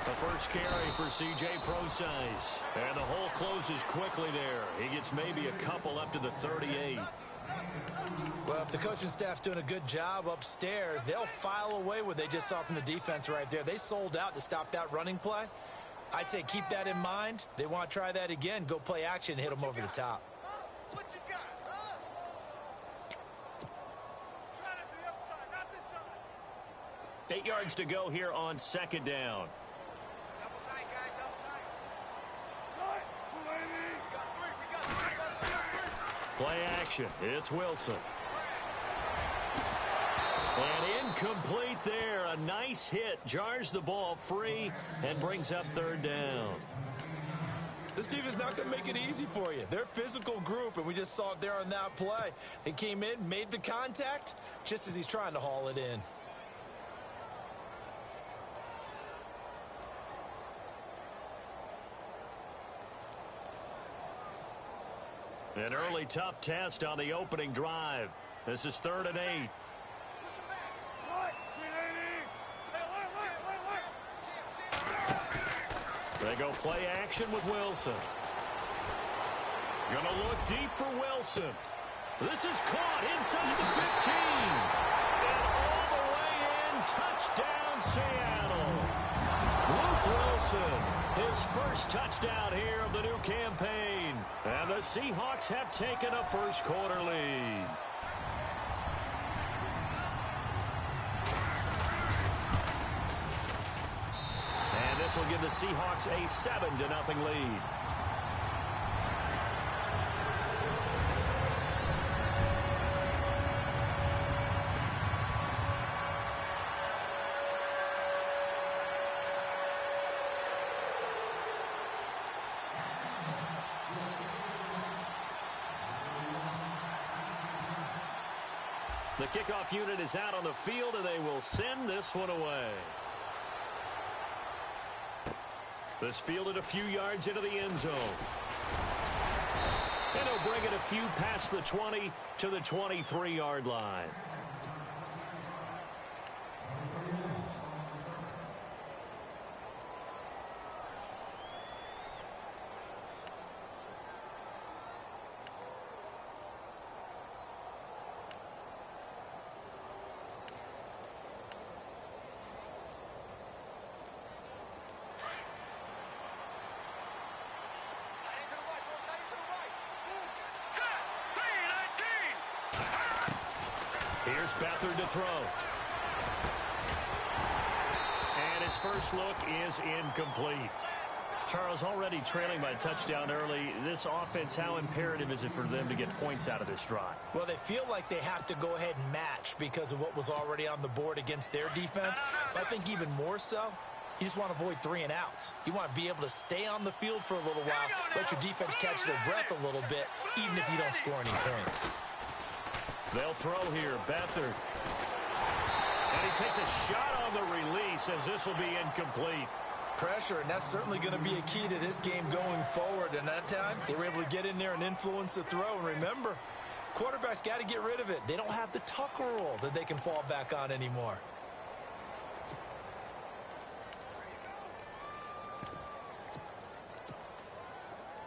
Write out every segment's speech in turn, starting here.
The first carry for C.J. PaBoi86. And the hole closes quickly there. He gets maybe a couple up to the 38. Well, if the coaching staff's doing a good job upstairs, they'll file away what they just saw from the defense right there. They sold out to stop that running play. I'd say keep that in mind. They want to try that again. Go play action, hit them over the top. 8 yards to go here on second down. Play action. It's Wilson. And incomplete there. A nice hit. Jars the ball free and brings up third down. This team is not going to make it easy for you. They're a physical group, and we just saw it there on that play. They came in, made the contact, just as he's trying to haul it in. An early tough test on the opening drive. This is 3rd and 8. They go play action with Wilson. Gonna look deep for Wilson. This is caught inside the 15. And all the way in. Touchdown, Seattle. Luke Wilson, his first touchdown here of the new campaign. And the Seahawks have taken a first-quarter lead. And this will give the Seahawks a 7-0 lead. The kickoff unit is out on the field, and they will send this one away. This fielded a few yards into the end zone. And he'll bring it a few past the 20 to the 23-yard line. Here's Beathard to throw. And his first look is incomplete. Charles, already trailing by a touchdown early. This offense, how imperative is it for them to get points out of this drive? Well, they feel like they have to go ahead and match because of what was already on the board against their defense. But I think even more so, you just want to avoid 3 and outs. You want to be able to stay on the field for a little while, let your defense catch their breath a little bit, even if you don't score any points. They'll throw here, Beathard. And he takes a shot on the release as this will be incomplete. Pressure, and that's certainly going to be a key to this game going forward. And that time, they were able to get in there and influence the throw. And remember, quarterbacks got to get rid of it. They don't have the tuck rule that they can fall back on anymore.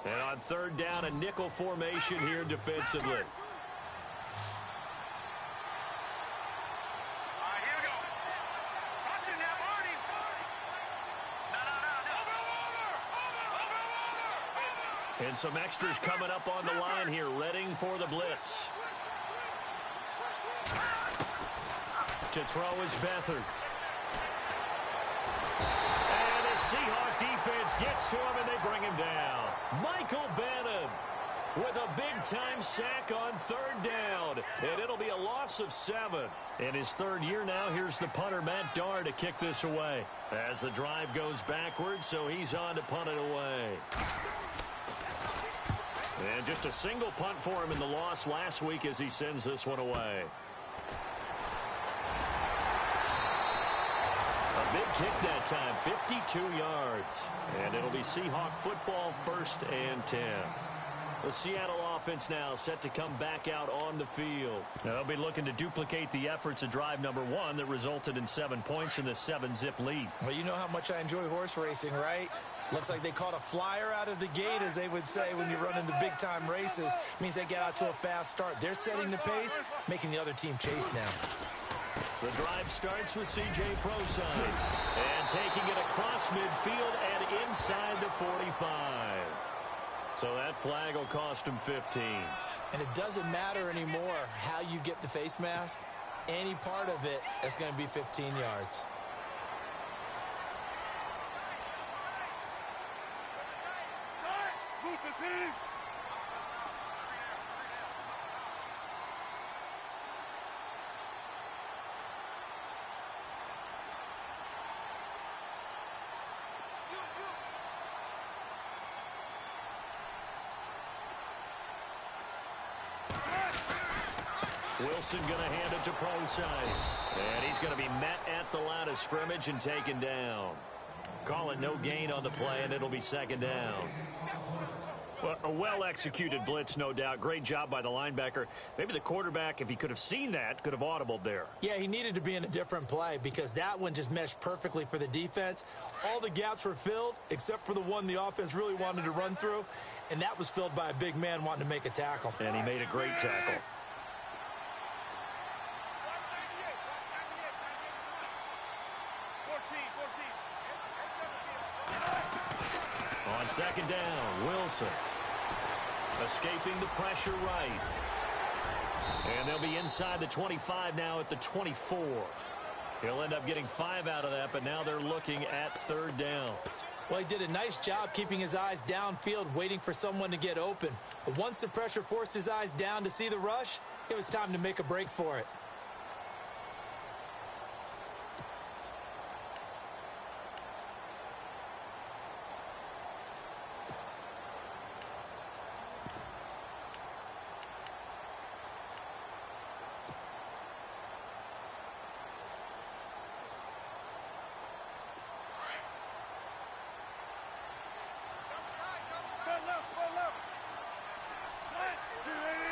And on third down, a nickel formation here defensively. And some extras coming up on the line here, readying for the blitz. To throw is Beathard. And the Seahawk defense gets to him, and they bring him down. Michael Bannon with a big-time sack on third down. And it'll be a loss of 7. In his third year now, here's the punter, Matt Darr, to kick this away. As the drive goes backwards, so he's on to punt it away. And just a single punt for him in the loss last week as he sends this one away. A big kick that time, 52 yards. And it'll be Seahawk football, 1st and 10. The Seattle offense offense now set to come back out on the field. They'll be looking to duplicate the efforts of drive number 1 that resulted in 7 points in the 7-zip lead. Well, you know how much I enjoy horse racing, right? Looks like they caught a flyer out of the gate, as they would say when you run in the big-time races. Means they get out to a fast start. They're setting the pace, making the other team chase now. The drive starts with C.J. PaBoi86. And taking it across midfield and inside the 45. So that flag will cost him 15. And it doesn't matter anymore how you get the face mask. Any part of it is going to be 15 yards. Wilson going to hand it to PaBoi86. And he's going to be met at the line of scrimmage and taken down. Call it no gain on the play, and it'll be second down. Well, a well-executed blitz, no doubt. Great job by the linebacker. Maybe the quarterback, if he could have seen that, could have audibled there. Yeah, he needed to be in a different play because that one just meshed perfectly for the defense. All the gaps were filled except for the one the offense really wanted to run through, and that was filled by a big man wanting to make a tackle. And he made a great tackle. On second down, Wilson escaping the pressure right. And they'll be inside the 25 now at the 24. He'll end up getting 5 out of that, but now they're looking at third down. Well, he did a nice job keeping his eyes downfield, waiting for someone to get open. But once the pressure forced his eyes down to see the rush, it was time to make a break for it.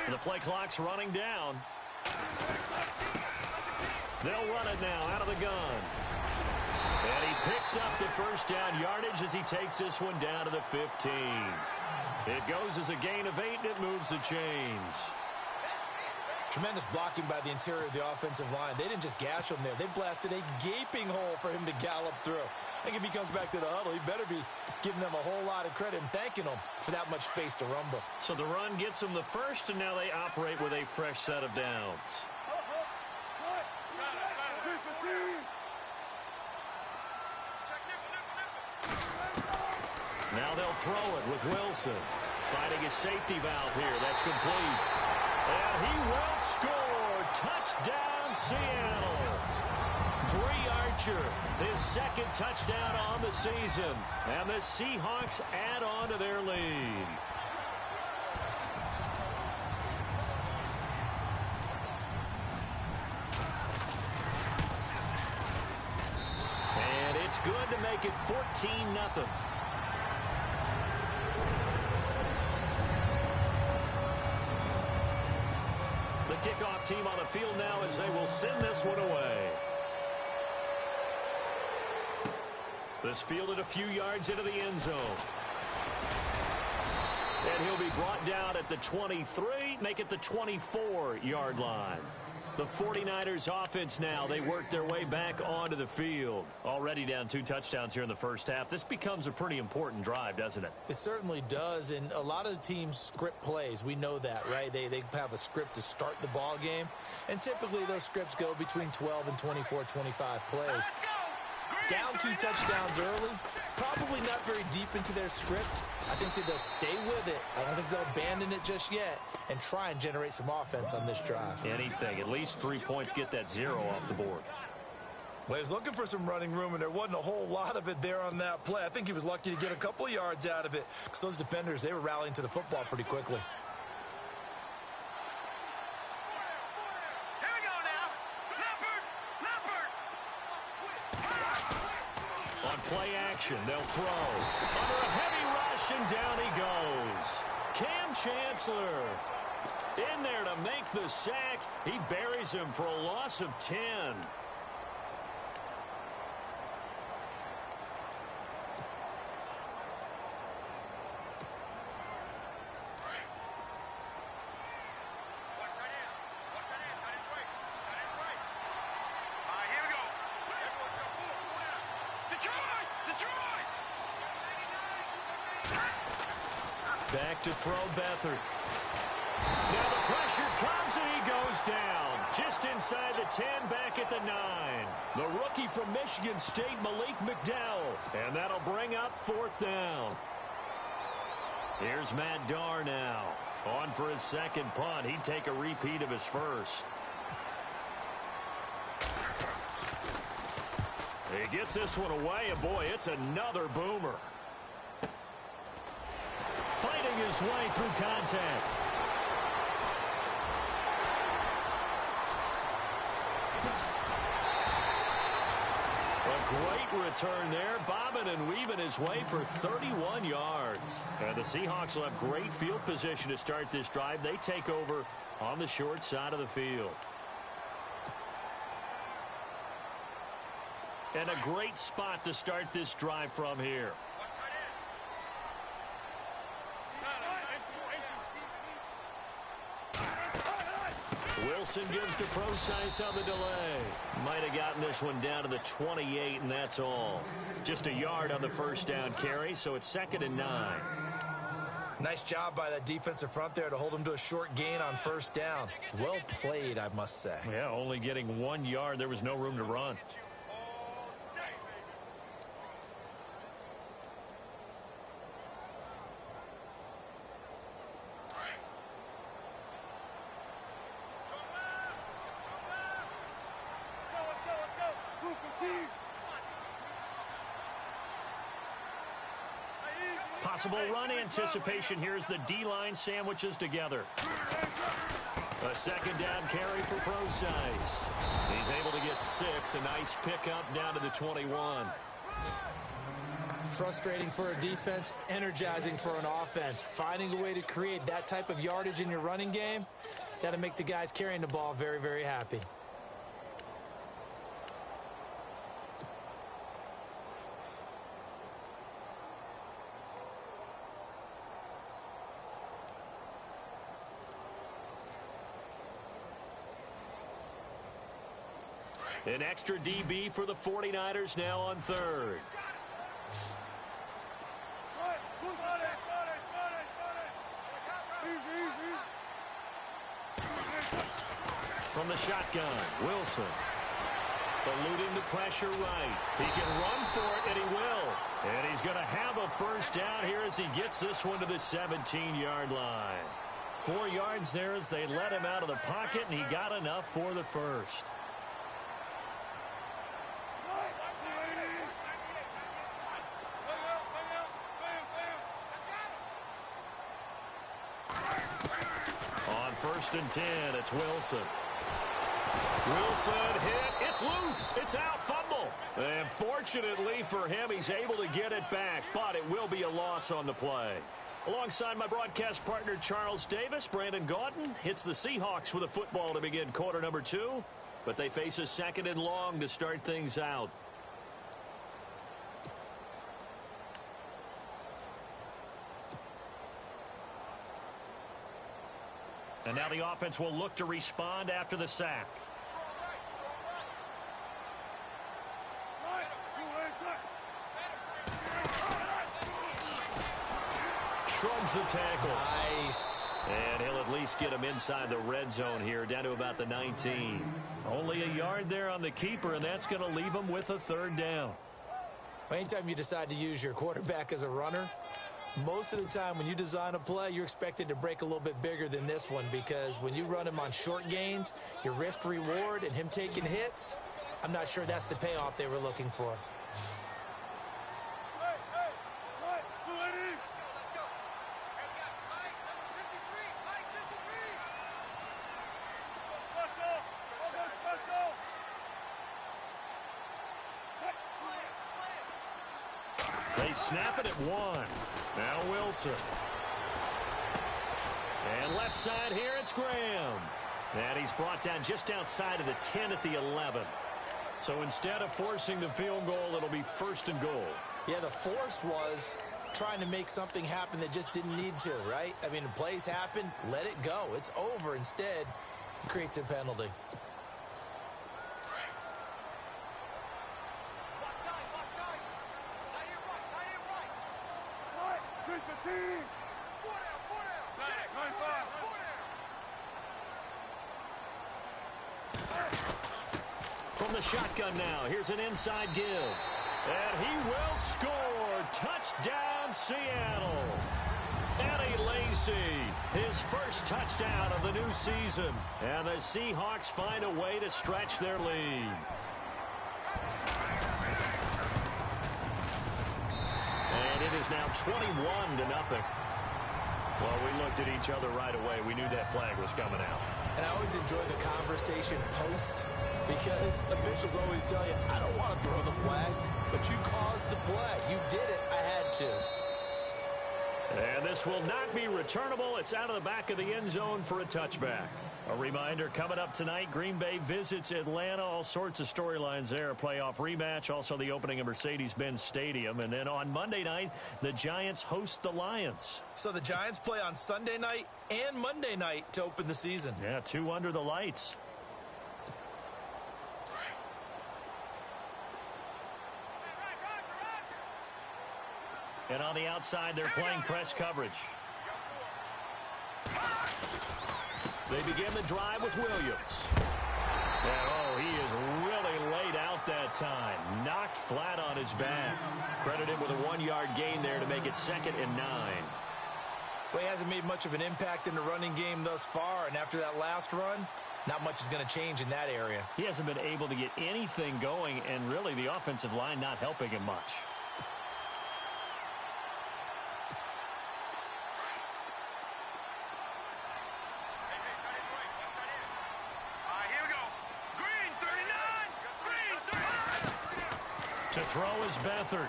The play clock's running down. They'll run it now out of the gun. And he picks up the first down yardage as he takes this one down to the 15. It goes as a gain of 8, and it moves the chains. Tremendous blocking by the interior of the offensive line. They didn't just gash him there. They blasted a gaping hole for him to gallop through. I think if he comes back to the huddle, he better be giving them a whole lot of credit and thanking them for that much space to rumble. So the run gets them the first, and now they operate with a fresh set of downs. Now they'll throw it with Wilson. Finding his safety valve here. That's complete. And he will score. Touchdown, Seattle. Dree Archer, his second touchdown on the season. And the Seahawks add on to their lead. And it's good to make it 14-0. The kickoff team on the field now as they will send this one away. This fielded a few yards into the end zone. And he'll be brought down at the 23, make it the 24-yard line. The 49ers offense now, they work their way back onto the field. Already down 2 touchdowns here in the first half. This becomes a pretty important drive, doesn't it? It certainly does, and a lot of the teams script plays. We know that, right? They have a script to start the ball game, and typically those scripts go between 12 and 24, 25 plays. Down 2 touchdowns early, probably not very deep into their script. I think that they'll stay with it. I don't think they'll abandon it just yet and try and generate some offense on this drive. Anything. At least 3 points, get that 0 off the board. Well, he was looking for some running room, and there wasn't a whole lot of it there on that play. I think he was lucky to get a couple of yards out of it because those defenders, they were rallying to the football pretty quickly. On play action. They'll throw. Under a heavy rush, and down he goes. Cam Chancellor in there to make the sack. He buries him for a loss of 10. Back to throw Beathard. Now the pressure comes and he goes down. Just inside the 10, back at the 9. The rookie from Michigan State, Malik McDowell. And that'll bring up 4th down. Here's Matt Darr now. On for his second punt. He'd take a repeat of his first. He gets this one away, and boy, it's another boomer. Fighting his way through contact. A great return there, bobbing and weaving his way for 31 yards. And the Seahawks will have great field position to start this drive. They take over on the short side of the field. And a great spot to start this drive from here. Wilson gives to Procise on the delay. Might have gotten this one down to the 28, and that's all. Just a yard on the first down carry, so it's 2nd and 9. Nice job by that defensive front there to hold him to a short gain on first down. Well played, I must say. Yeah, only getting 1 yard. There was no room to run. Possible run anticipation. Here's the D-line sandwiches together. A 2nd down carry for Procise. He's able to get 6. A nice pickup down to the 21. Frustrating for a defense, energizing for an offense. Finding a way to create that type of yardage in your running game, that'll make the guys carrying the ball very, very happy. An extra DB for the 49ers now on 3rd. From the shotgun, Wilson. Eluding the pressure right. He can run for it, and he will. And he's going to have a first down here as he gets this one to the 17-yard line. 4 yards there as they let him out of the pocket, and he got enough for the first. On 1st and 10, it's Wilson. Wilson hit. It's loose. It's out. Fumble. And fortunately for him, he's able to get it back, but it will be a loss on the play. Alongside my broadcast partner, Charles Davis, Brandon Gaudin hits the Seahawks with a football to begin quarter number 2, but they face a 2nd and long to start things out. And now the offense will look to respond after the sack. Shrugs the tackle. Nice. And he'll at least get him inside the red zone here, down to about the 19. Only a yard there on the keeper, and that's going to leave him with a 3rd down. Anytime you decide to use your quarterback as a runner, most of the time when you design a play, you're expected to break a little bit bigger than this one, because when you run him on short gains, your risk reward and him taking hits, I'm not sure that's the payoff they were looking for. snap it at 1. Now Wilson. And left side here, it's Graham. And he's brought down just outside of the 10 at the 11. So instead of forcing the field goal, it'll be 1st and goal. Yeah, the force was trying to make something happen that just didn't need to, right? I mean, the plays happen, let it go. It's over. Instead, he creates a penalty. From the shotgun now, here's an inside give. And he will score. Touchdown, Seattle. Eddie Lacy, his first touchdown of the new season. And the Seahawks find a way to stretch their lead. And it is now 21-0. Well, we looked at each other right away. We knew that flag was coming out. And I always enjoy the conversation post, because officials always tell you, I don't want to throw the flag, but you caused the play. You did it. I had to. And this will not be returnable. It's out of the back of the end zone for a touchback. A reminder, coming up tonight, Green Bay visits Atlanta. All sorts of storylines there. A playoff rematch, also the opening of Mercedes-Benz Stadium. And then on Monday night, the Giants host the Lions. So the Giants play on Sunday night and Monday night to open the season. Yeah, 2 under the lights. And on the outside, they're playing press coverage. They begin the drive with Williams. And, oh, he is really laid out that time. Knocked flat on his back. Credited with a 1-yard gain there to make it 2nd and 9. Well, he hasn't made much of an impact in the running game thus far, and after that last run, not much is going to change in that area. He hasn't been able to get anything going, and really the offensive line not helping him much. To throw is Beathard.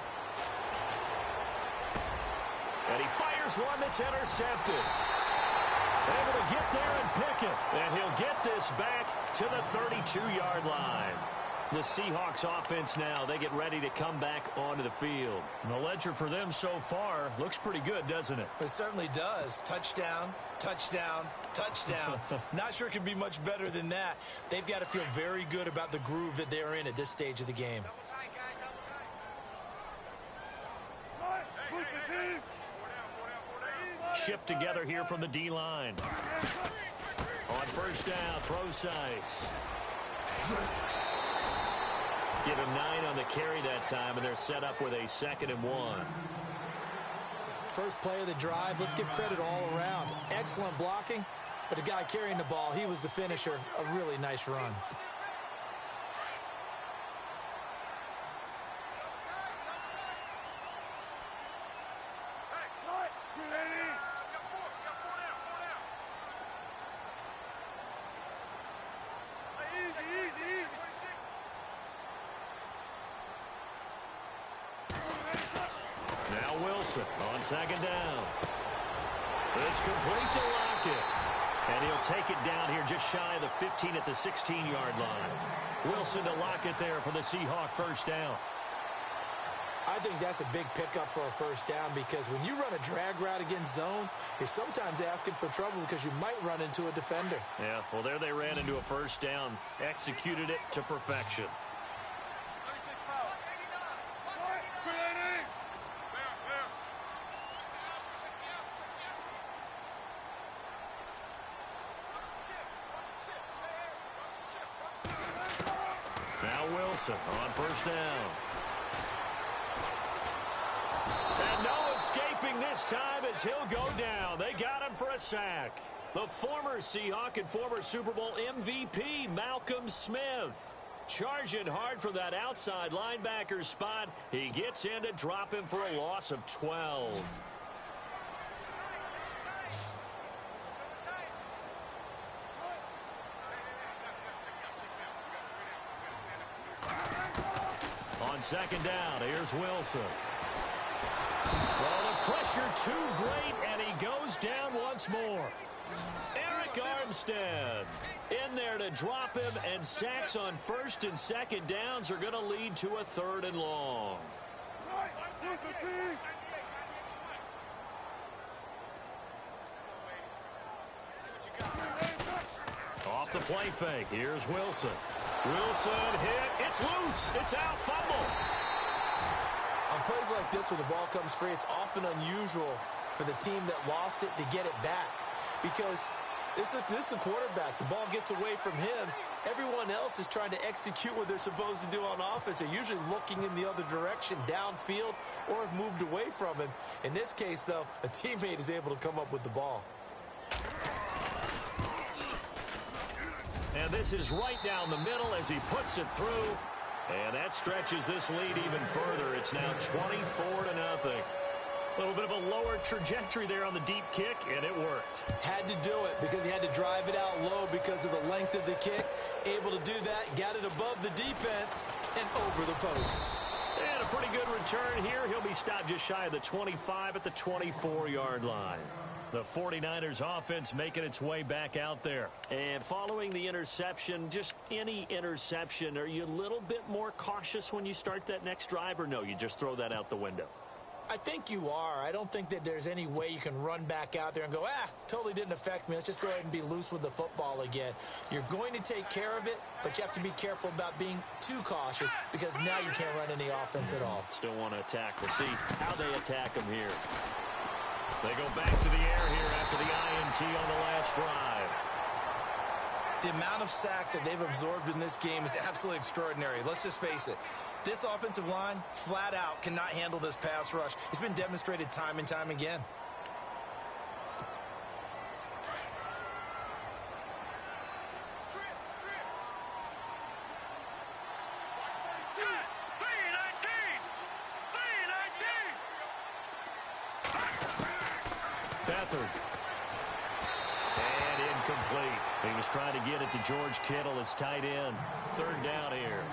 And he fires one that's intercepted. Able to get there and pick it. And he'll get this back to the 32-yard line. The Seahawks offense now, they get ready to come back onto the field. And the ledger for them so far looks pretty good, doesn't it? It certainly does. Touchdown, touchdown, touchdown. Not sure it can be much better than that. They've got to feel very good about the groove that they're in at this stage of the game. Shift together here from the D-line. On first down, Procise. Give him 9 on the carry that time, and they're set up with a 2nd and 1. First play of the drive, let's give credit all around. Excellent blocking, but the guy carrying the ball, he was the finisher. A really nice run. On 2nd down. It's complete to Lockett. And he'll take it down here just shy of the 15 at the 16-yard line. Wilson to Lockett there for the Seahawk first down. I think that's a big pickup for a first down, because when you run a drag route against zone, you're sometimes asking for trouble because you might run into a defender. Yeah, well, there they ran into a first down. Executed it to perfection. On first down. And no escaping this time as he'll go down. They got him for a sack. The former Seahawk and former Super Bowl MVP, Malcolm Smith. Charging hard for that outside linebacker spot. He gets in to drop him for a loss of 12. On 2nd down, here's Wilson. Well, the pressure too great, and he goes down once more. Eric Armstead in there to drop him, and sacks on first and second downs are going to lead to a 3rd and long. Off the play fake, here's Wilson. Wilson hit, it's loose, it's out, fumble. On plays like this where the ball comes free, it's often unusual for the team that lost it to get it back. Because this is the quarterback. The ball gets away from him. Everyone else is trying to execute what they're supposed to do on offense. They're usually looking in the other direction, downfield, or have moved away from him. In this case, though, a teammate is able to come up with the ball. And this is right down the middle as he puts it through. And that stretches this lead even further. It's now 24-0. A little bit of a lower trajectory there on the deep kick, and it worked. Had to do it because he had to drive it out low because of the length of the kick. Able to do that, got it above the defense and over the post. And a pretty good return here. He'll be stopped just shy of the 25 at the 24-yard line. The 49ers offense making its way back out there. And following the interception, just any interception, are you a little bit more cautious when you start that next drive, or no, you just throw that out the window? I think you are. I don't think that there's any way you can run back out there and go, totally didn't affect me. Let's just go ahead and be loose with the football again. You're going to take care of it, but you have to be careful about being too cautious because now you can't run any offense at all. Still want to attack. We'll see how they attack them here. They go back to the air here after the INT on the last drive. The amount of sacks that they've absorbed in this game is absolutely extraordinary. Let's just face it. This offensive line, flat out, cannot handle this pass rush. It's been demonstrated time and time again. Beathard. And incomplete. He was trying to get it to George Kittle, his tight end. 3rd down here.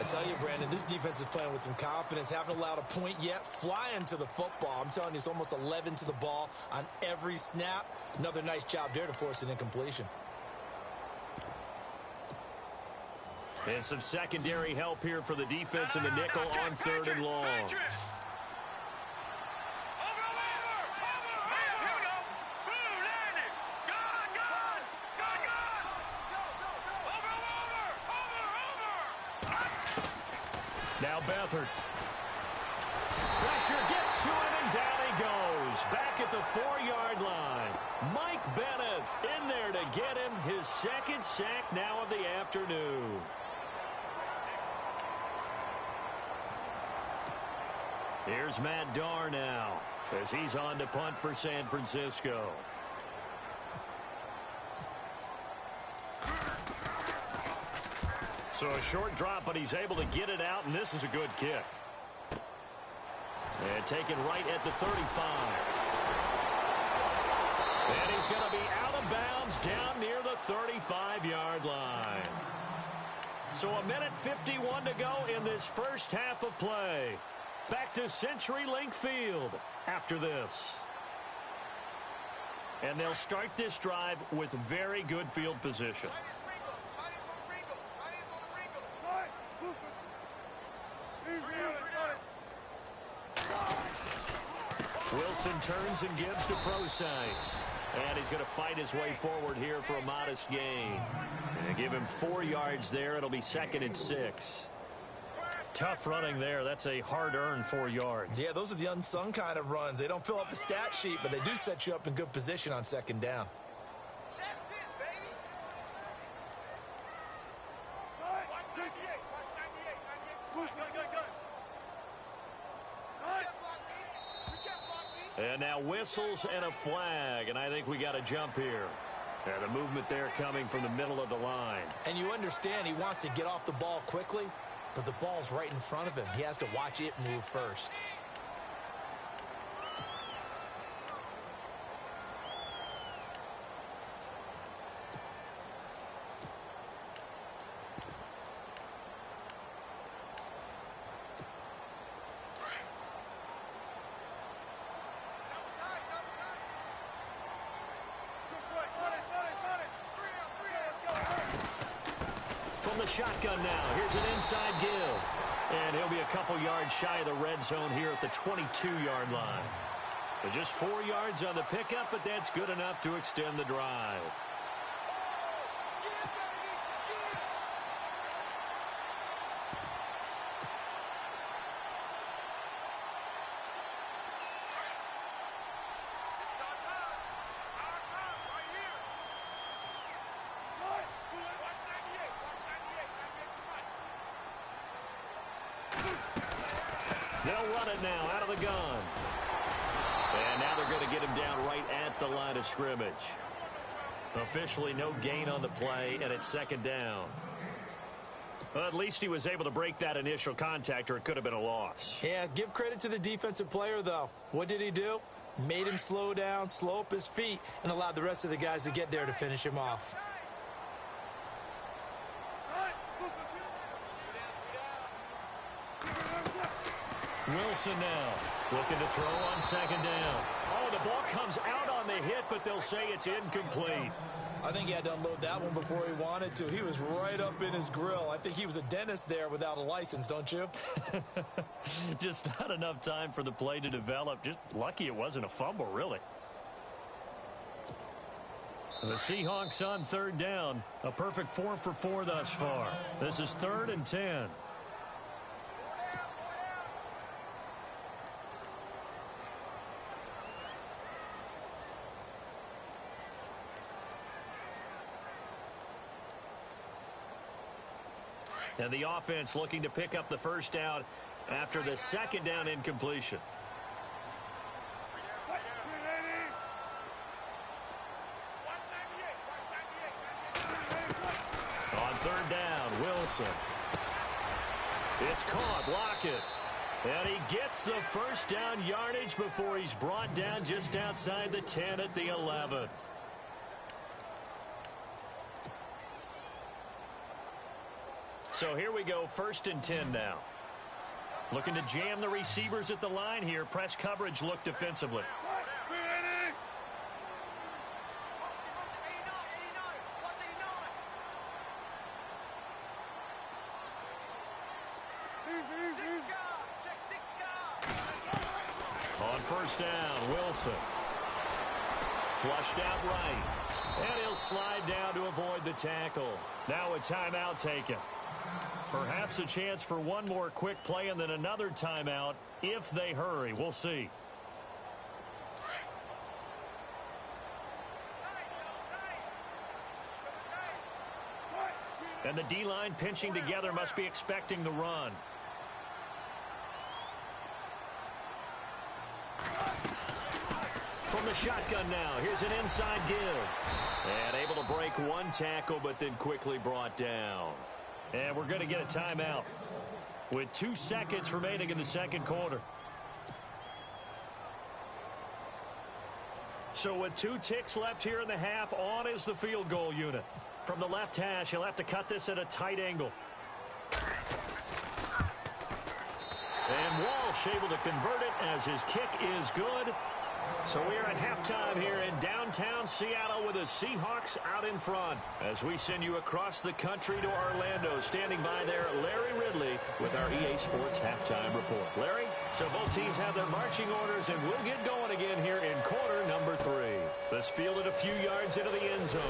I tell you, Brandon, this defense is playing with some confidence. Haven't allowed a point yet. Flying to the football. I'm telling you, it's almost 11 to the ball on every snap. Another nice job there to force an incompletion. And some secondary help here for the defense in the nickel on 3rd and long. Now Beathard. Pressure gets to him, and down he goes. Back at the 4-yard line. Mike Bennett in there to get him his 2nd sack now of the afternoon. Here's Matt Darr now as he's on to punt for San Francisco. So a short drop, but he's able to get it out, and this is a good kick. And taken right at the 35. And he's going to be out of bounds down near the 35-yard line. So a minute 51 to go in this first half of play. Back to CenturyLink Field after this. And they'll start this drive with very good field position. Wilson turns and gives to Procise. And he's going to fight his way forward here for a modest gain. And give him 4 yards there. It'll be 2nd and 6. Tough running there. That's a hard-earned 4 yards. Yeah, those are the unsung kind of runs. They don't fill up the stat sheet, but they do set you up in good position on 2nd down. And now whistles and a flag, and I think we got a jump here. And the movement there coming from the middle of the line. And you understand he wants to get off the ball quickly, but the ball's right in front of him. He has to watch it move first. the shotgun now. Here's an inside give. And he'll be a couple yards shy of the red zone here at the 22-yard line. But just 4 yards on the pickup, but that's good enough to extend the drive. They'll run it now out of the gun. And now they're going to get him down right at the line of scrimmage. Officially no gain on the play, and it's second down. Well, at least he was able to break that initial contact, or it could have been a loss. Yeah, give credit to the defensive player, though. What did he do? Made him slow down, slow up his feet, and allowed the rest of the guys to get there to finish him off. Wilson now looking to throw on second down. Oh, the ball comes out on the hit, but they'll say it's incomplete. I think he had to unload that one before he wanted to. He was right up in his grill. I think he was a dentist there without a license, don't you? Just not enough time for the play to develop. Just lucky it wasn't a fumble, really. The Seahawks on third down. A perfect 4 for 4 thus far. This is 3rd and 10. And the offense looking to pick up the first down after the second down incompletion. On third down, Wilson. It's caught, Lockett. And he gets the first down yardage before he's brought down just outside the 10 at the 11. So here we go, 1st and 10 now. Looking to jam the receivers at the line here. Press coverage look defensively. On first down, Wilson. Flushed out right. And he'll slide down to avoid the tackle. Now a timeout taken. Perhaps a chance for one more quick play and then another timeout if they hurry. We'll see. And the D-line pinching together must be expecting the run. From the shotgun now, here's an inside give. And able to break one tackle, but then quickly brought down. And we're going to get a timeout with 2 seconds remaining in the second quarter. So with 2 ticks left here in the half, on is the field goal unit. From the left hash, he'll have to cut this at a tight angle. And Walsh able to convert it as his kick is good. So we are at halftime here in downtown Seattle with the Seahawks out in front. As we send you across the country to Orlando, standing by there, Larry Ridley with our EA Sports Halftime Report. Larry, so both teams have their marching orders, and we'll get going again here in quarter number 3. This fielded a few yards into the end zone.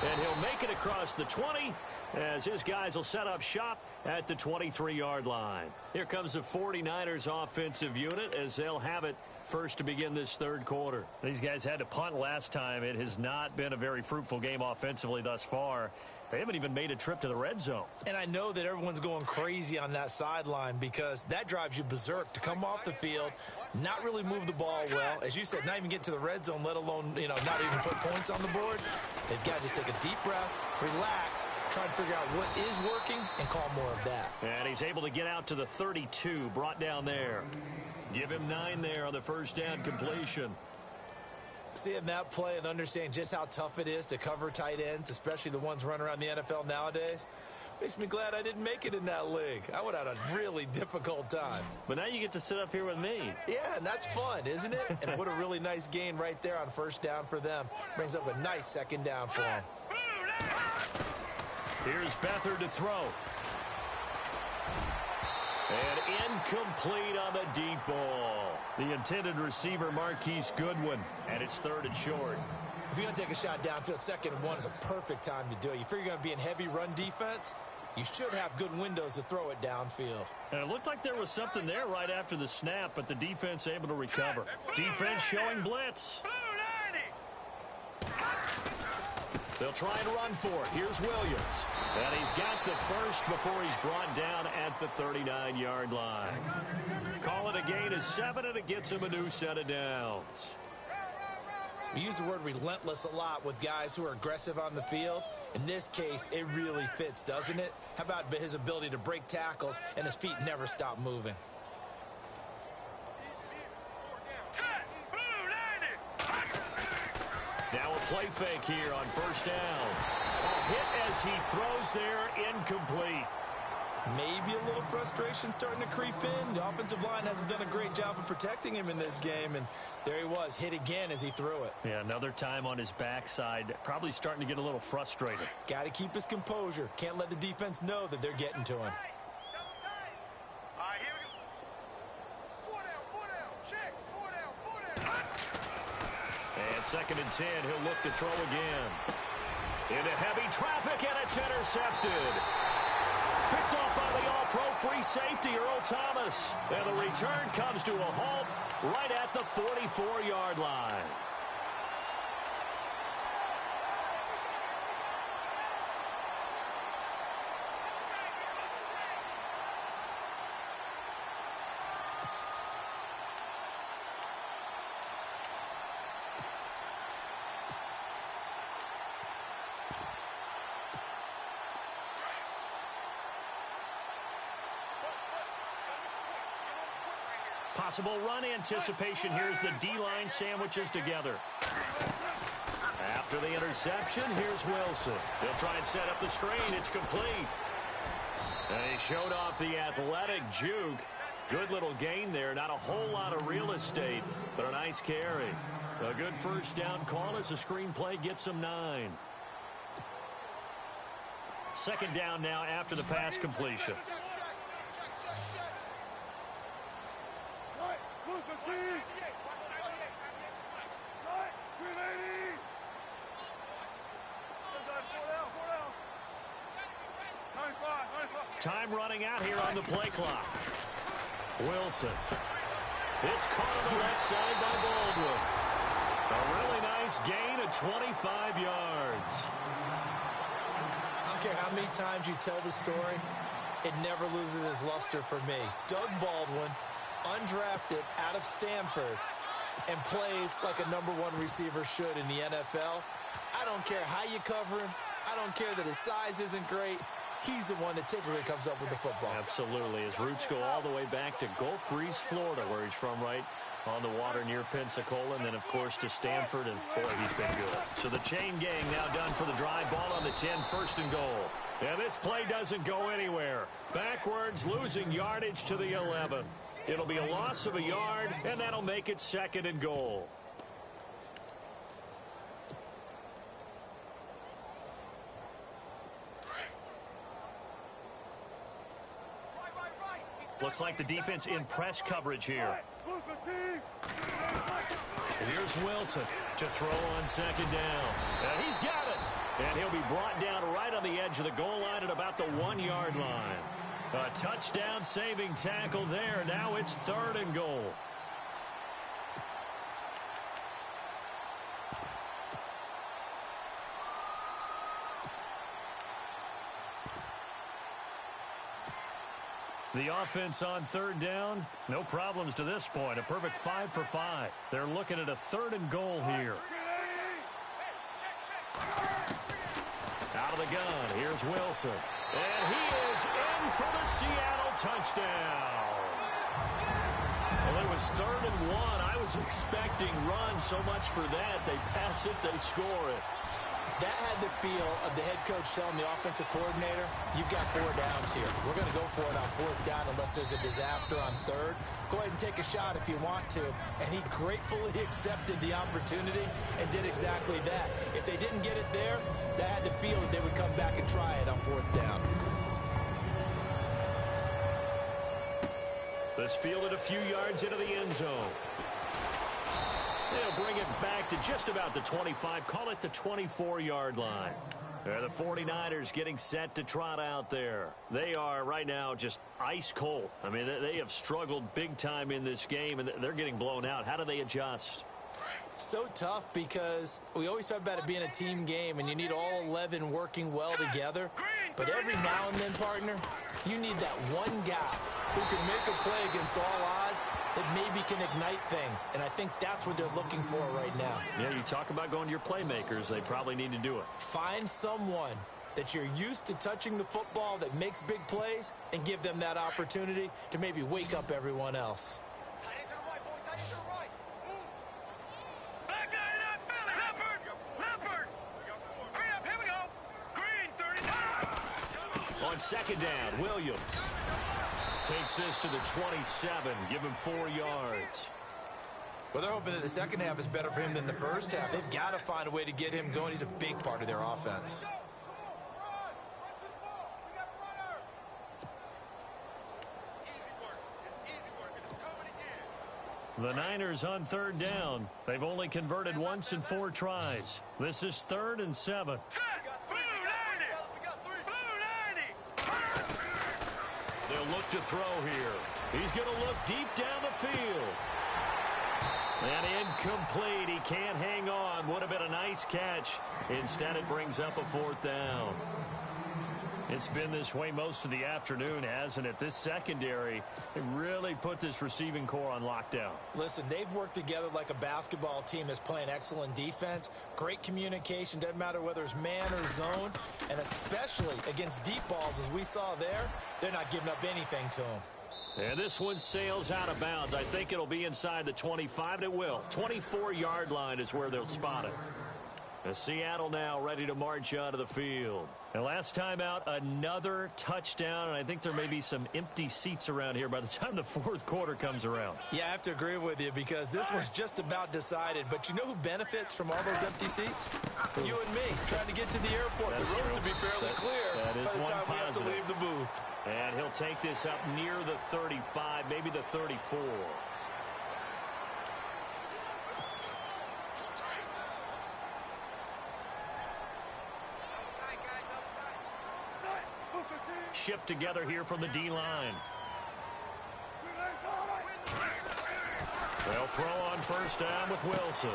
And he'll make it across the 20 as his guys will set up shop at the 23-yard line. Here comes the 49ers offensive unit as they'll have it first to begin this third quarter. These guys had to punt last time. It has not been a very fruitful game offensively thus far. They haven't even made a trip to the red zone. And I know that everyone's going crazy on that sideline because that drives you berserk to come off the field, not really move the ball well. As you said, not even get to the red zone, let alone, not even put points on the board. They've got to just take a deep breath, relax, try to figure out what is working, and call more of that. And he's able to get out to the 32, brought down there. Give him 9 there on the first down completion. Seeing that play and understanding just how tough it is to cover tight ends, especially the ones running around the NFL nowadays, makes me glad I didn't make it in that league. I would have had a really difficult time. But now you get to sit up here with me. Yeah, and that's fun, isn't it? And what a really nice gain right there on first down for them. Brings up a nice second down for them. Here's Beathard to throw. And incomplete on the deep ball. The intended receiver, Marquise Goodwin, and it's 3rd and short. If you're going to take a shot downfield, 2nd and 1 is a perfect time to do it. You figure you're going to be in heavy run defense, you should have good windows to throw it downfield. And it looked like there was something there right after the snap, but the defense able to recover. Defense showing blitz. They'll try and run for it. Here's Williams. And he's got the first before he's brought down at the 39-yard line. Call it a gain of 7, and it gets him a new set of downs. We use the word relentless a lot with guys who are aggressive on the field. In this case, it really fits, doesn't it? How about his ability to break tackles and his feet never stop moving? Now a play fake here on 1st down. A hit as he throws there, incomplete. Maybe a little frustration starting to creep in. The offensive line hasn't done a great job of protecting him in this game, and there he was, hit again as he threw it. Yeah, another time on his backside, probably starting to get a little frustrated. Got to keep his composure. Can't let the defense know that they're getting to him. And 2nd and 10, he'll look to throw again. Into heavy traffic, and it's intercepted. Picked off by the all-pro free safety, Earl Thomas. And the return comes to a halt right at the 44-yard line. Possible run anticipation. Here's the D-line sandwiches together. After the interception, here's Wilson. He'll try and set up the screen. It's complete. And he showed off the athletic juke. Good little gain there. Not a whole lot of real estate, but a nice carry. A good 1st down call as the screenplay gets him 9. 2nd down now after the pass completion. Time running out here on the play clock. Wilson. It's caught on the left side by Baldwin. A really nice gain of 25 yards. I don't care how many times you tell the story, it never loses its luster for me. Doug Baldwin, undrafted out of Stanford, and plays like a #1 receiver should in the NFL. I don't care how you cover him. I don't care that his size isn't great. He's the one that typically comes up with the football. Absolutely. His roots go all the way back to Gulf Breeze, Florida, where he's from, right on the water near Pensacola, and then, of course, to Stanford, and, boy, he's been good. So the chain gang now done for the drive. Ball on the 10, 1st and goal. And this play doesn't go anywhere. Backwards, losing yardage to the 11. It'll be a loss of a yard, and that'll make it 2nd and goal. Looks like the defense in press coverage here. Here's Wilson to throw on 2nd down. And he's got it. And he'll be brought down right on the edge of the goal line at about the 1-yard line. A touchdown saving tackle there. Now it's 3rd and goal. The offense on 3rd down, no problems to this point. A perfect 5 for 5. They're looking at a 3rd and goal here. Out of the gun, here's Wilson. And he is in for the Seattle touchdown. Well, it was 3rd and 1. I was expecting run so much for that. They pass it, they score it. That had the feel of the head coach telling the offensive coordinator, you've got 4 downs here. We're going to go for it on 4th down unless there's a disaster on 3rd. Go ahead and take a shot if you want to. And he gratefully accepted the opportunity and did exactly that. If they didn't get it there, that had the feel that they would come back and try it on 4th down. Let's field it a few yards into the end zone. They'll bring it back to just about the 25. Call it the 24-yard line. They're the 49ers getting set to trot out there. They are right now just ice cold. I mean, they have struggled big time in this game, and they're getting blown out. How do they adjust? So tough because we always talk about it being a team game, and you need all 11 working well together. But every now and then, partner, you need that one guy who can make a play against all odds that maybe can ignite things. And I think that's what they're looking for right now. Yeah, you talk about going to your playmakers. They probably need to do it. Find someone that you're used to touching the football that makes big plays and give them that opportunity to maybe wake up everyone else. On 2nd down, Williams takes this to the 27. Give him 4 yards. Well, they're hoping that the second half is better for him than the first half. They've got to find a way to get him going. He's a big part of their offense. The Niners on 3rd down. They've only converted once in 4 tries. This is 3rd and 7. They'll look to throw here. He's going to look deep down the field. And incomplete. He can't hang on. Would have been a nice catch. Instead, it brings up a 4th down. It's been this way most of the afternoon, hasn't it? This secondary, they really put this receiving core on lockdown. Listen, they've worked together like a basketball team that's playing excellent defense. Great communication. Doesn't matter whether it's man or zone. And especially against deep balls, as we saw there, they're not giving up anything to them. And this one sails out of bounds. I think it'll be inside the 25, and it will. 24-yard line is where they'll spot it. And Seattle now ready to march onto the field. And last time out, another touchdown, and I think there may be some empty seats around here by the time the 4th quarter comes around. Yeah, I have to agree with you because this was just about decided. But you know who benefits from all those empty seats? You and me, trying to get to the airport. That's the road true. to be fairly clear that is by the one time we have to positive. leave the booth. And he'll take this up near the 35, maybe the 34. Shift together here from the D-line. They'll throw on 1st down with Wilson.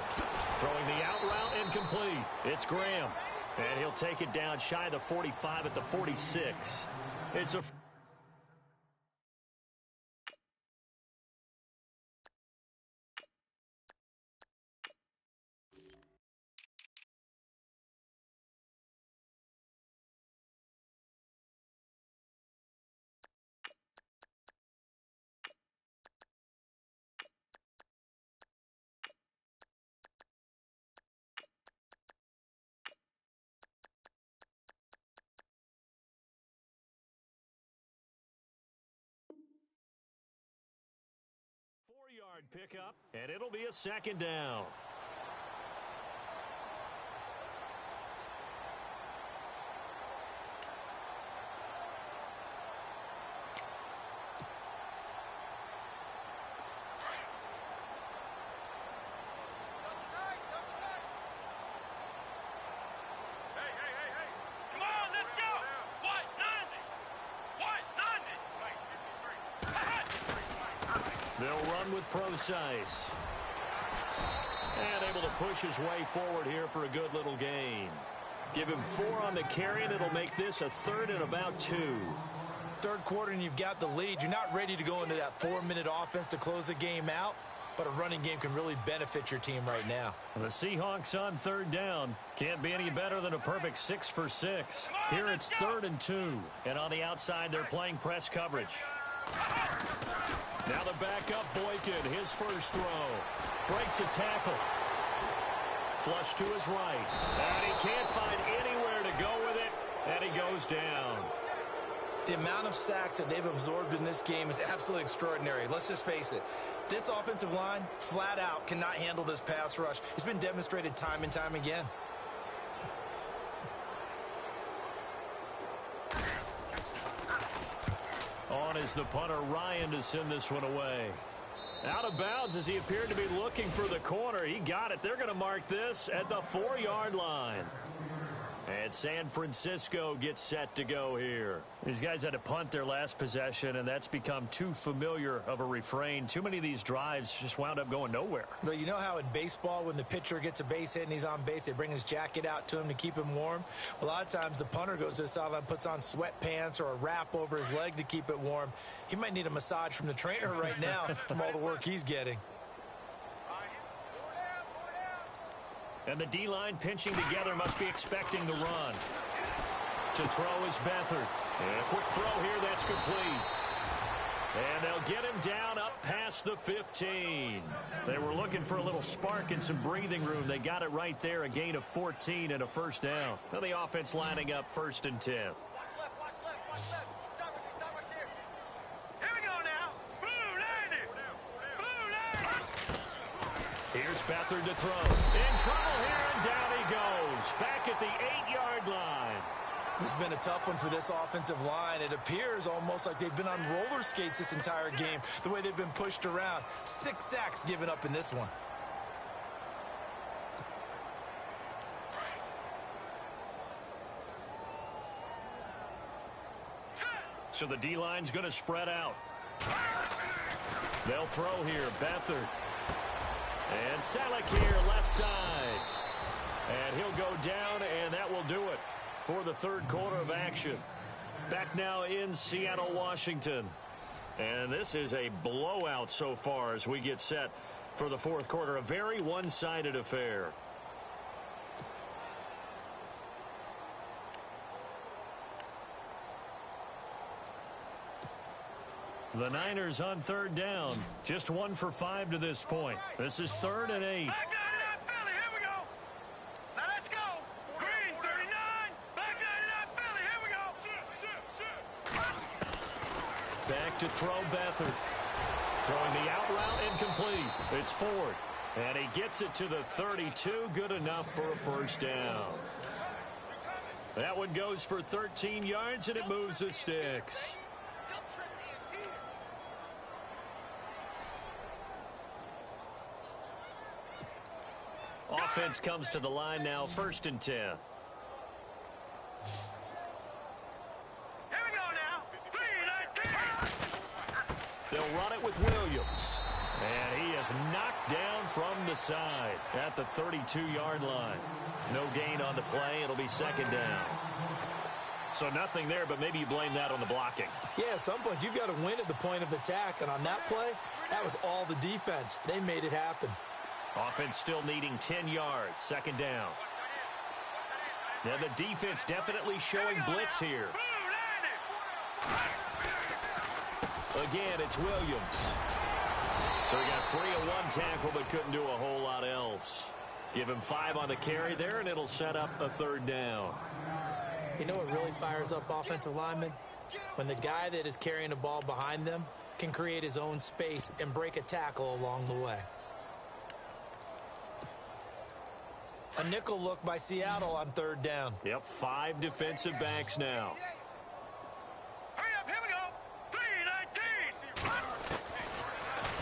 Throwing the out route incomplete. It's Graham. And he'll take it down shy of the 45 at the 46. It's a... Yard pickup, and it'll be a 2nd down. Come on, let's go. White 90. They'll run with Procise. And able to push his way forward here for a good little gain. Give him 4 on the carry, and it'll make this a 3rd and about 2. 3rd quarter, and you've got the lead. You're not ready to go into that 4-minute offense to close the game out, but a running game can really benefit your team right now. The Seahawks on 3rd down. Can't be any better than a perfect 6 for 6. Here it's 3rd and 2. And on the outside, they're playing press coverage. Now the backup Boykin, his first throw. Breaks a tackle. Flush to his right. And he can't find goes down. The amount of sacks that they've absorbed in this game is absolutely extraordinary. Let's just face it. This offensive line, flat out, cannot handle this pass rush. It's been demonstrated time and time again. On is the punter, Ryan, to send this one away. Out of bounds as he appeared to be looking for the corner. He got it. They're going to mark this at the 4-yard line. And San Francisco gets set to go here. These guys had to punt their last possession, and that's become too familiar of a refrain. Too many of these drives just wound up going nowhere. But you know how in baseball, when the pitcher gets a base hit and he's on base, they bring his jacket out to him to keep him warm? A lot of times the punter goes to the sideline, puts on sweatpants or a wrap over his leg to keep it warm. He might need a massage from the trainer right now from all the work he's getting. And the D-line pinching together, must be expecting the run. To throw is Beathard. And a quick throw here, that's complete. And they'll get him down up past the 15. They were looking for a little spark and some breathing room. They got it right there, a gain of 14 and a first down. Now the offense lining up 1st and 10. Watch left, watch left, watch left. Stop right there. Here we go now. Blue landed. Blue landed. Here's Beathard to throw. In trouble here, and down he goes. Back at the 8-yard line. This has been a tough one for this offensive line. It appears almost like they've been on roller skates this entire game, the way they've been pushed around. 6 sacks given up in this one. So the D-line's going to spread out. They'll throw here. Beathard. And Selleck here, left side. And he'll go down, and that will do it for the 3rd quarter of action. Back now in Seattle, Washington. And this is a blowout so far as we get set for the 4th quarter. A very one-sided affair. The Niners on 3rd down. Just 1 for 5 to this point. This is 3rd and 8. Back out of that Philly. Here we go. Now let's go. Green 39. Back out of that Philly. Here we go. Back to throw Beathard. Throwing the out route incomplete. It's Ford. And he gets it to the 32. Good enough for a first down. That one goes for 13 yards, and it moves the sticks. Offense comes to the line now, 1st and 10. Here we go now. 3-19. They'll run it with Williams. And he is knocked down from the side at the 32-yard line. No gain on the play. It'll be 2nd down. So nothing there, but maybe you blame that on the blocking. Yeah, at some point you've got to win at the point of attack. And on that play, that was all the defense. They made it happen. Offense still needing 10 yards. 2nd down. Now the defense definitely showing blitz here. Again, it's Williams. So he got free of 1 tackle, but couldn't do a whole lot else. Give him 5 on the carry there, and it'll set up a 3rd down. You know what really fires up offensive linemen? When the guy that is carrying the ball behind them can create his own space and break a tackle along the way. A nickel look by Seattle on 3rd down. Yep, 5 defensive backs now. Hurry up, here we go. 3-19.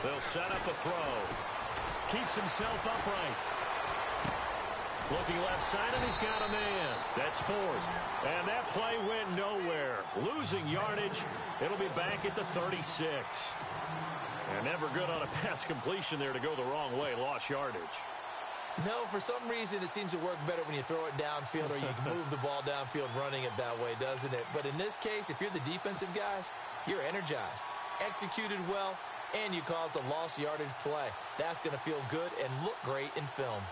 They'll set up a throw. Keeps himself upright. Looking left side, and he's got a man. That's 4th. And that play went nowhere. Losing yardage. It'll be back at the 36. And never good on a pass completion there to go the wrong way. Lost yardage. No, for some reason it seems to work better when you throw it downfield or you can move the ball downfield running it that way, doesn't it? But in this case, if you're the defensive guys, you're energized, executed well, and you caused a lost yardage play. That's going to feel good and look great in film.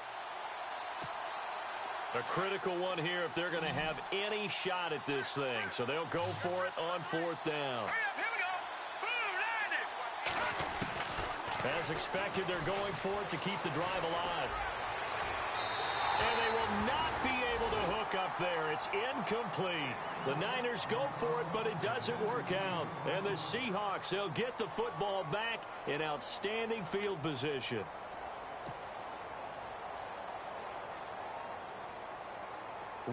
A critical one here if they're going to have any shot at this thing. So they'll go for it on 4th down. Hurry up, here we go. Blue landed. As expected, they're going for it to keep the drive alive. And they will not be able to hook up there. It's incomplete. The Niners go for it, but it doesn't work out. And the Seahawks, they'll get the football back in outstanding field position.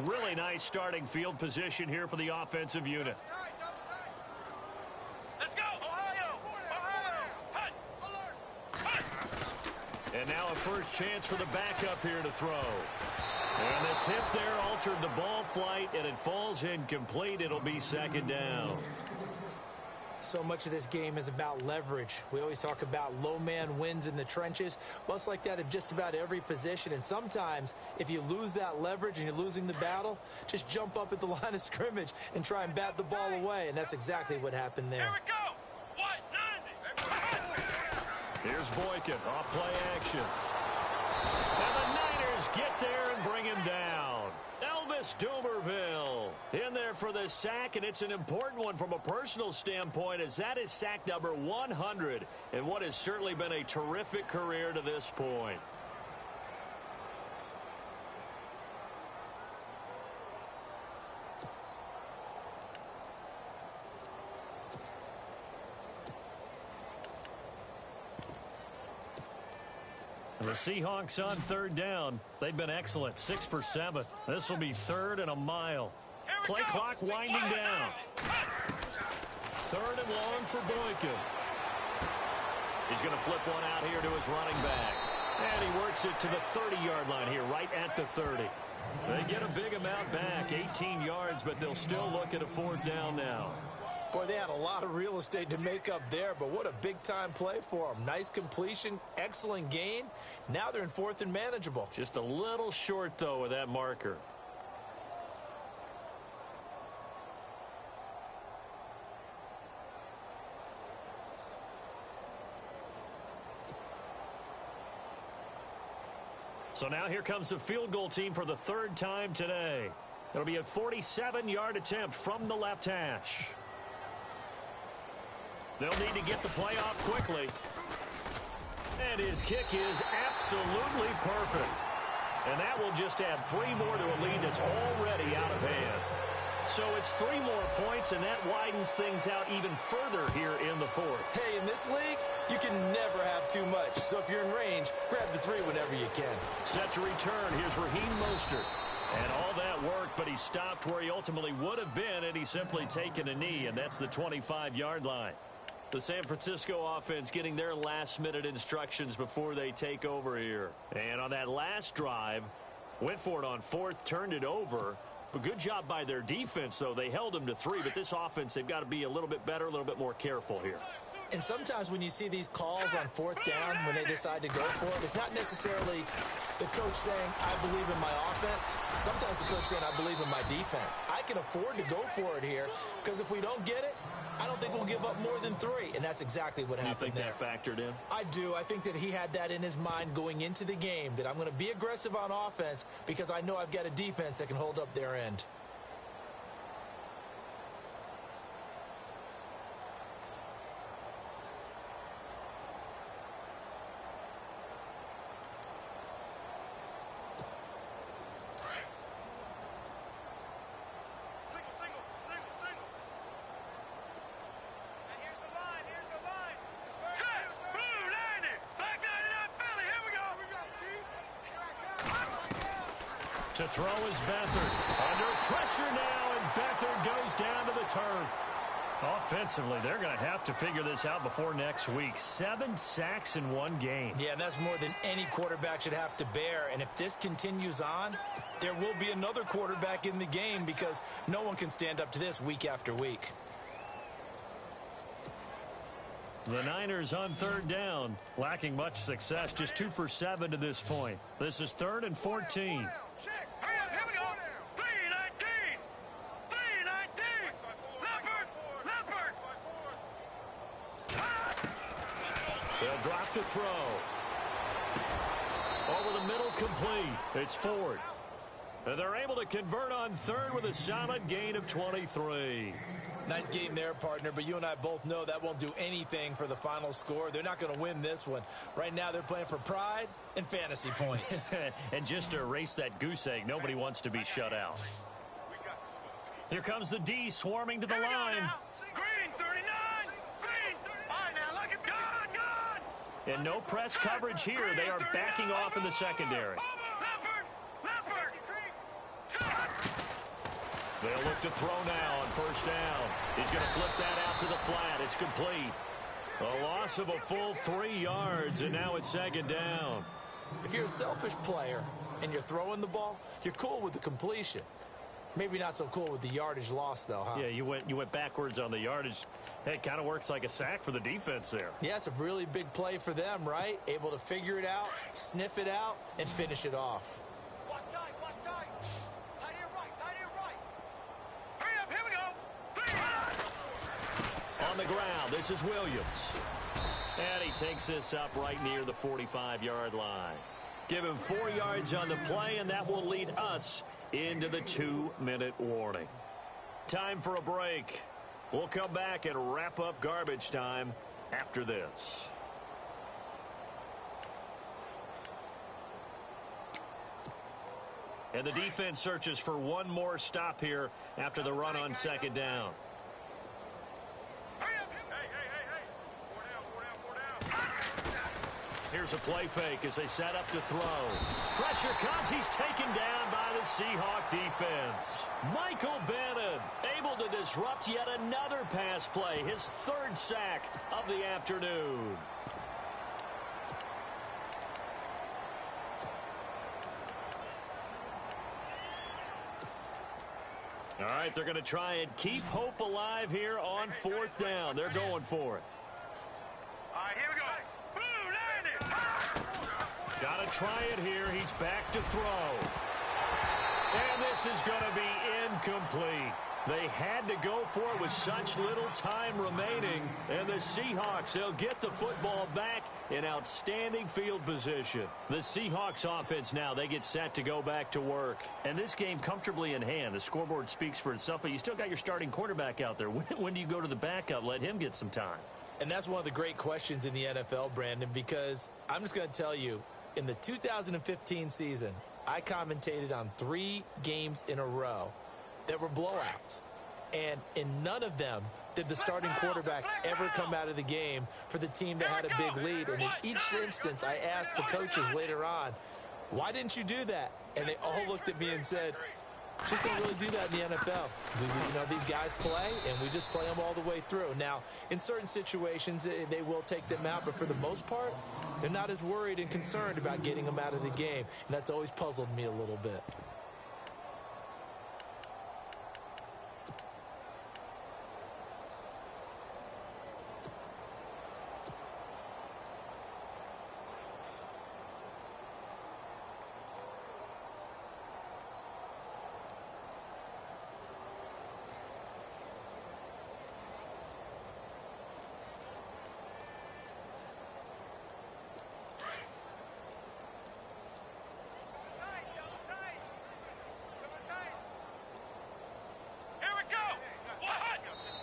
Really nice starting field position here for the offensive unit. Let's go, Ohio! Ohio! Hut! And now a first chance for the backup here to throw. And the tip there altered the ball flight, and it falls incomplete. It'll be second down. So much of this game is about leverage. We always talk about low man wins in the trenches. Well, it's like that at just about every position. And sometimes, if you lose that leverage and you're losing the battle, just jump up at the line of scrimmage and try and bat the ball away. And that's exactly what happened there. Here we go! 190! Here's Boykin, off play action. And the Niners get there and bring him down. Elvis Dumerville in there for the sack, and it's an important one from a personal standpoint, as that is sack number 100 in what has certainly been a terrific career to this point. The Seahawks on third down. They've been excellent, 6 for 7. This will be third and a mile. Play clock winding down. Third and long for Boykin. He's going to flip one out here to his running back. And he works it to the 30-yard line here, right at the 30. They get a big amount back, 18 yards, but they'll still look at a fourth down now. Boy, they had a lot of real estate to make up there, but what a big-time play for them. Nice completion, excellent gain. Now they're in fourth and manageable. Just a little short, though, with that marker. So now here comes the field goal team for the third time today. It'll be a 47-yard attempt from the left hash. They'll need to get the play off quickly. And his kick is absolutely perfect. And that will just add 3 more to a lead that's already out of hand. So it's 3 more points, and that widens things out even further here in the fourth. Hey, in this league, you can never have too much. So if you're in range, grab the 3 whenever you can. Set to return. Here's Raheem Mostert. And all that worked, but he stopped where he ultimately would have been, and he's simply taken a knee, and that's the 25-yard line. The San Francisco offense getting their last-minute instructions before they take over here. And on that last drive, went for it on fourth, turned it over. But good job by their defense, though. They held them to 3, but this offense, they've got to be a little bit better, a little bit more careful here. And sometimes when you see these calls on fourth down, when they decide to go for it, it's not necessarily the coach saying, I believe in my offense. Sometimes the coach saying, I believe in my defense. I can afford to go for it here, because if we don't get it, I don't think we'll give up more than 3, and that's exactly what happened there. You think that factored in? I do. I think that he had that in his mind going into the game, that I'm going to be aggressive on offense because I know I've got a defense that can hold up their end. To throw is Beathard. Under pressure now, and Beathard goes down to the turf. Offensively, they're going to have to figure this out before next week. 7 sacks in 1 game. Yeah, and that's more than any quarterback should have to bear. And if this continues on, there will be another quarterback in the game because no one can stand up to this week after week. The Niners on third down, lacking much success, just 2 for 7 to this point. This is 3rd and 14. They'll drop to throw. Over the middle, complete. It's Ford. And they're able to convert on third with a solid gain of 23. Nice game there, partner, but you and I both know that won't do anything for the final score. They're not going to win this one. Right now, they're playing for pride and fantasy points. And just to erase that goose egg, nobody wants to be shut out. Here comes the D swarming to the line. Green 39. Green 39. All right, now look at good. And no press coverage here. They are backing off in the secondary. Leopard. They'll look to throw now on first down. He's going to flip that out to the flat. It's complete. A loss of a full 3 yards, and now it's second down. If you're a selfish player and you're throwing the ball, you're cool with the completion. Maybe not so cool with the yardage loss, though, huh? Yeah, you went backwards on the yardage. Hey, it kind of works like a sack for the defense there. Yeah, it's a really big play for them, right? Able to figure it out, sniff it out, and finish it off. Watch tight. Tight here right. Hurry up, here we go. On the ground, this is Williams. And he takes this up right near the 45-yard line. Give him 4 yards on the play, and that will lead us into the 2-minute warning. Time for a break. We'll come back and wrap up garbage time after this. And the defense searches for one more stop here after the run on second down. Hurry up. Hey. 4 down. Here's a play fake as they set up to throw. Pressure comes. He's taken down by the Seahawk defense. Michael Bannon able to disrupt yet another pass play. His 3rd sack of the afternoon. All right, they're going to try and keep hope alive here on 4th down. They're going for it. All right, here we go. Boom, landed. Got to try it here. He's back to throw. And this is going to be incomplete. They had to go for it with such little time remaining. And the Seahawks, they'll get the football back in outstanding field position. The Seahawks offense now, they get set to go back to work. And this game comfortably in hand. The scoreboard speaks for itself, but you still got your starting quarterback out there. When do you go to the backup? Let him get some time. And that's one of the great questions in the NFL, Brandon, because I'm just going to tell you, in the 2015 season, I commentated on 3 games in a row that were blowouts. And in none of them did the starting quarterback ever come out of the game for the team that had a big lead. And in each instance, I asked the coaches later on, why didn't you do that? And they all looked at me and said, just don't really do that in the NFL. You know, these guys play, and we just play them all the way through. Now, in certain situations, they will take them out, but for the most part, they're not as worried and concerned about getting them out of the game. And that's always puzzled me a little bit.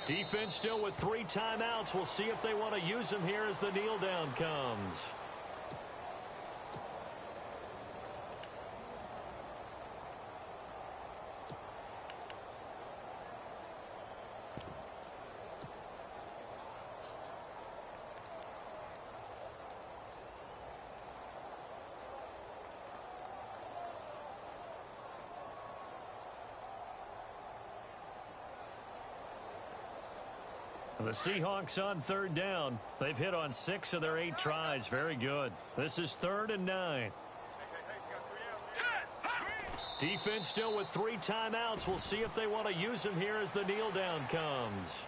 Defense still with 3 timeouts. We'll see if they want to use them here as the kneel down comes. The Seahawks on 3rd down. They've hit on 6 of their 8 tries. Very good. This is 3rd and 9. Defense still with 3 timeouts. We'll see if they want to use them here as the kneel down comes.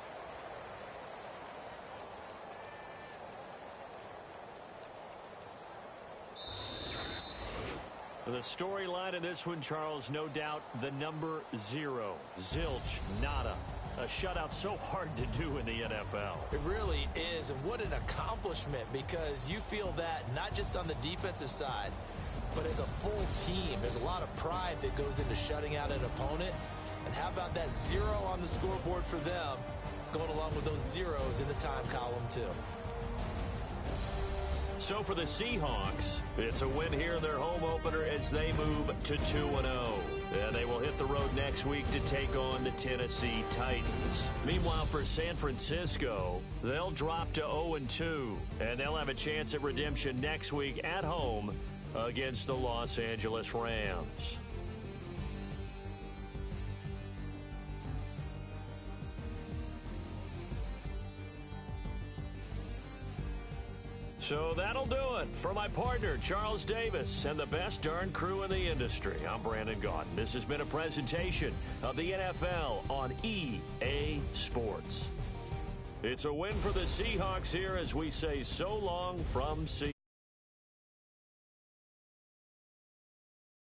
The storyline in this one, Charles, no doubt the number 0. Zilch, nada. A shutout so hard to do in the NFL. It really is, and what an accomplishment, because you feel that not just on the defensive side, but as a full team. There's a lot of pride that goes into shutting out an opponent. And how about that 0 on the scoreboard for them, going along with those zeros in the time column too. So for the Seahawks, it's a win here in their home opener as they move to 2-0. And they will hit the road next week to take on the Tennessee Titans. Meanwhile, for San Francisco, they'll drop to 0-2, and they'll have a chance at redemption next week at home against the Los Angeles Rams. So that'll do it. For my partner, Charles Davis, and the best darn crew in the industry, I'm Brandon Gaudin. This has been a presentation of the NFL on EA Sports. It's a win for the Seahawks here as we say so long from